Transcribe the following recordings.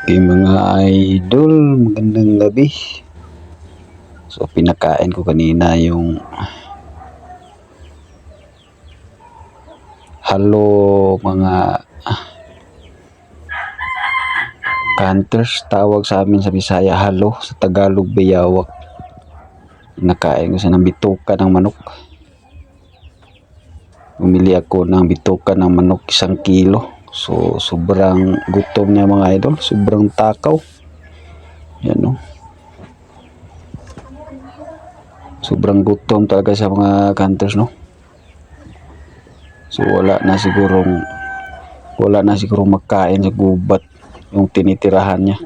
Okay mga idol, magandang gabi. So pinakain ko kanina yung halo mga hunters, tawag sa amin sa Bisaya halo, sa Tagalog bayawak. Pinakain ko siya ng bituka ng manok. Bumili ako ng bituka ng manok 1 kilo. So sobrang gutom niya mga idol, sobrang takaw. Yan o. Sobrang gutom talaga sa mga hunters, no? So wala na sigurong makain sa gubat yung tinitirahan niya.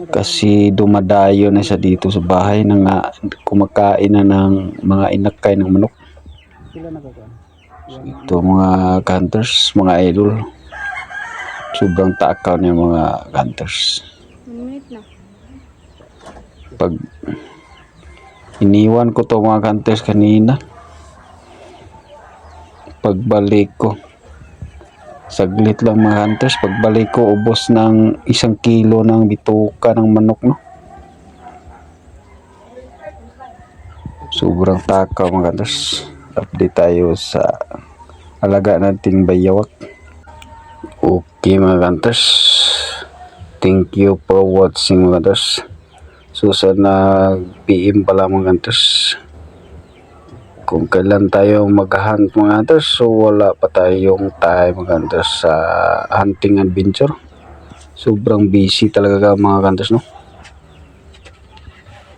Kasi dumadayo na siya dito sa bahay na nga kumakain na ng mga inakay ng manok. So ito mga hunters, mga idol. Sobrang takaw niya mga hunters. Pag iniwan ko to mga hunters kanina, pagbalik ko, saglit lang mga hunters, pagbalik ko ubos ng 1 kilo ng bituka ng manok, no? Sobrang takaw mga hunters. Update tayo sa alaga nating bayawak. Okay mga hunters, thank you for watching mga hunters. So sa nag-PM pala mga hunters, kung kailan tayo mag-hunt mga hunters, so wala pa tayong time mga hunters sa hunting adventure. Sobrang busy talaga mga hunters, no?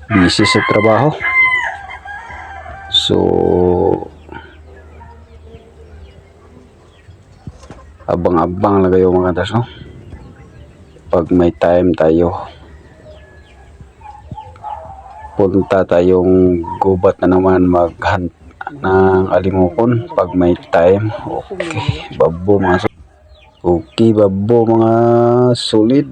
Busy sa trabaho. So abang-abang na kayo mga hunters, no? Pag may time tayo, punta tayong gubat na naman mag-hunt ng alimokon pag may time. Okay, babo mga solid.